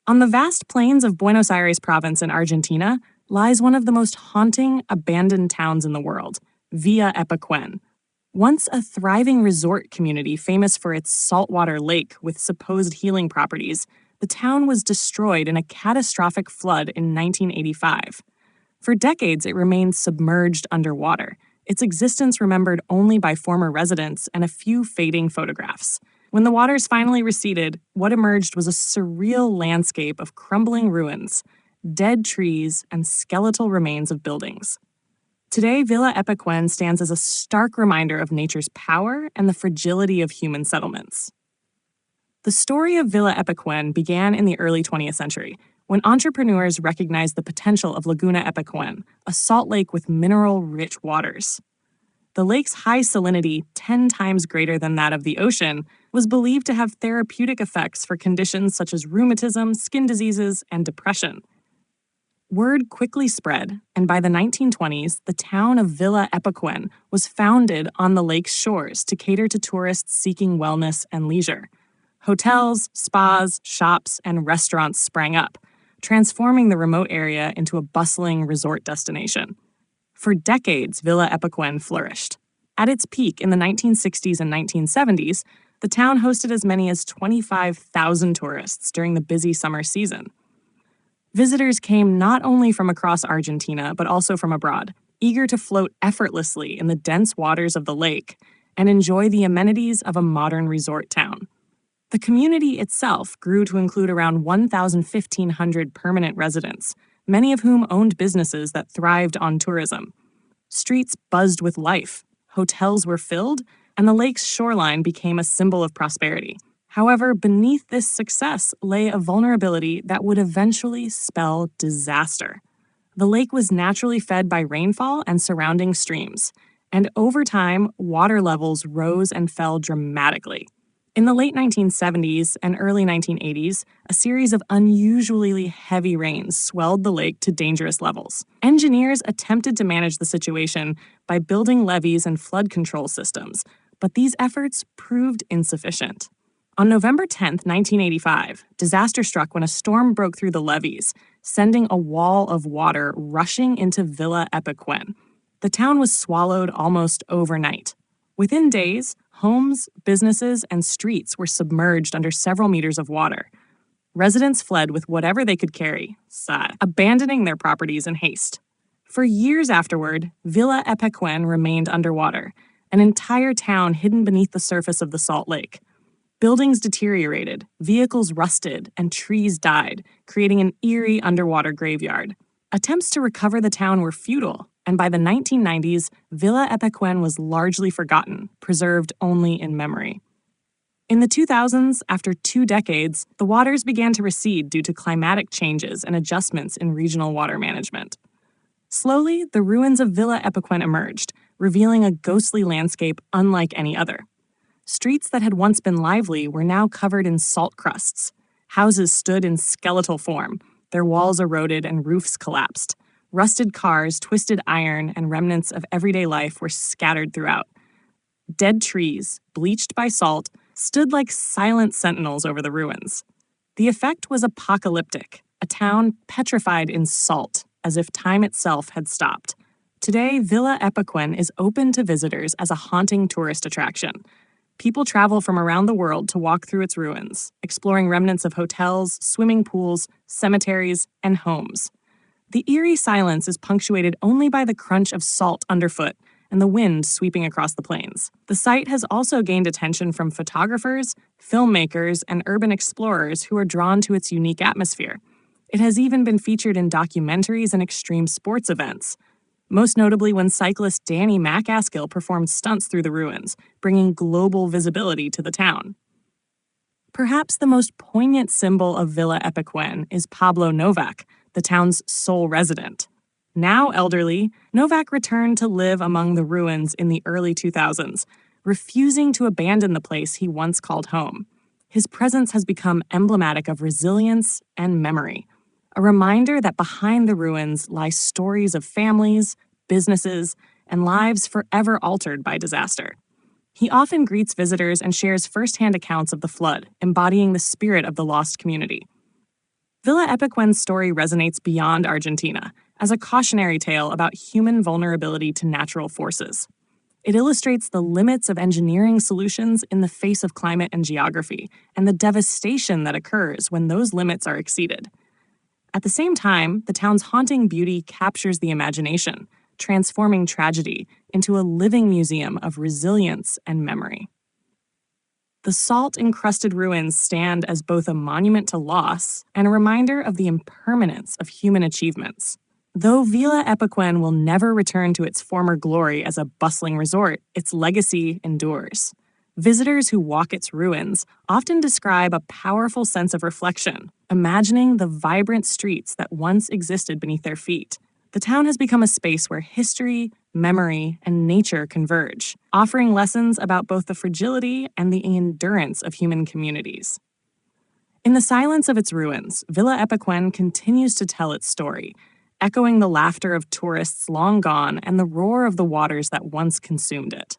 On the vast plains of Buenos Aires province in Argentina lies one of the most haunting, abandoned towns in the world, Villa Epecuén. Once a thriving resort community famous for its saltwater lake with supposed healing properties, the town was destroyed in a catastrophic flood in 1985. For decades, it remained submerged underwater, its existence remembered only by former residents and a few fading photographs. When the waters finally receded, what emerged was a surreal landscape of crumbling ruins, dead trees, and skeletal remains of buildings. Today, Villa Epecuén stands as a stark reminder of nature's power and the fragility of human settlements. The story of Villa Epecuén began in the early 20th century, when entrepreneurs recognized the potential of Laguna Epecuén, a salt lake with mineral-rich waters. The lake's high salinity, 10 times greater than that of the ocean, was believed to have therapeutic effects for conditions such as rheumatism, skin diseases, and depression. Word quickly spread, and by the 1920s, the town of Villa Epecuén was founded on the lake's shores to cater to tourists seeking wellness and leisure. Hotels, spas, shops, and restaurants sprang up, transforming the remote area into a bustling resort destination. For decades, Villa Epecuén flourished. At its peak in the 1960s and 1970s, the town hosted as many as 25,000 tourists during the busy summer season. Visitors came not only from across Argentina, but also from abroad, eager to float effortlessly in the dense waters of the lake and enjoy the amenities of a modern resort town. The community itself grew to include around 1,500 permanent residents, many of whom owned businesses that thrived on tourism. Streets buzzed with life, hotels were filled, and the lake's shoreline became a symbol of prosperity. However, beneath this success lay a vulnerability that would eventually spell disaster. The lake was naturally fed by rainfall and surrounding streams, and over time, water levels rose and fell dramatically. In the late 1970s and early 1980s, a series of unusually heavy rains swelled the lake to dangerous levels. Engineers attempted to manage the situation by building levees and flood control systems, but these efforts proved insufficient. On November 10, 1985, disaster struck when a storm broke through the levees, sending a wall of water rushing into Villa Epecuén. The town was swallowed almost overnight. Within days, homes, businesses, and streets were submerged under several meters of water. Residents fled with whatever they could carry, abandoning their properties in haste. For years afterward, Villa Epecuén remained underwater, an entire town hidden beneath the surface of the salt lake. Buildings deteriorated, vehicles rusted, and trees died, creating an eerie underwater graveyard. Attempts to recover the town were futile, and by the 1990s, Villa Epecuén was largely forgotten, preserved only in memory. In the 2000s, after 2 decades, the waters began to recede due to climatic changes and adjustments in regional water management. Slowly, the ruins of Villa Epecuén emerged, revealing a ghostly landscape unlike any other. Streets that had once been lively were now covered in salt crusts. Houses stood in skeletal form, their walls eroded and roofs collapsed. Rusted cars, twisted iron, and remnants of everyday life were scattered throughout. Dead trees, bleached by salt, stood like silent sentinels over the ruins. The effect was apocalyptic, a town petrified in salt, as if time itself had stopped. Today, Villa Epecuén is open to visitors as a haunting tourist attraction. People travel from around the world to walk through its ruins, exploring remnants of hotels, swimming pools, cemeteries, and homes. The eerie silence is punctuated only by the crunch of salt underfoot and the wind sweeping across the plains. The site has also gained attention from photographers, filmmakers, and urban explorers who are drawn to its unique atmosphere. It has even been featured in documentaries and extreme sports events, most notably when cyclist Danny McAskill performed stunts through the ruins, bringing global visibility to the town. Perhaps the most poignant symbol of Villa Epecuén is Pablo Novak, the town's sole resident. Now elderly, Novak returned to live among the ruins in the early 2000s, refusing to abandon the place he once called home. His presence has become emblematic of resilience and memory, a reminder that behind the ruins lie stories of families, businesses, and lives forever altered by disaster. He often greets visitors and shares firsthand accounts of the flood, embodying the spirit of the lost community. Villa Epecuén's story resonates beyond Argentina as a cautionary tale about human vulnerability to natural forces. It illustrates the limits of engineering solutions in the face of climate and geography, and the devastation that occurs when those limits are exceeded. At the same time, the town's haunting beauty captures the imagination, transforming tragedy into a living museum of resilience and memory. The salt-encrusted ruins stand as both a monument to loss and a reminder of the impermanence of human achievements. Though Villa Epecuén will never return to its former glory as a bustling resort, its legacy endures. Visitors who walk its ruins often describe a powerful sense of reflection, imagining the vibrant streets that once existed beneath their feet. The town has become a space where history, memory, and nature converge, offering lessons about both the fragility and the endurance of human communities. In the silence of its ruins, Villa Epecuén continues to tell its story, echoing the laughter of tourists long gone and the roar of the waters that once consumed it.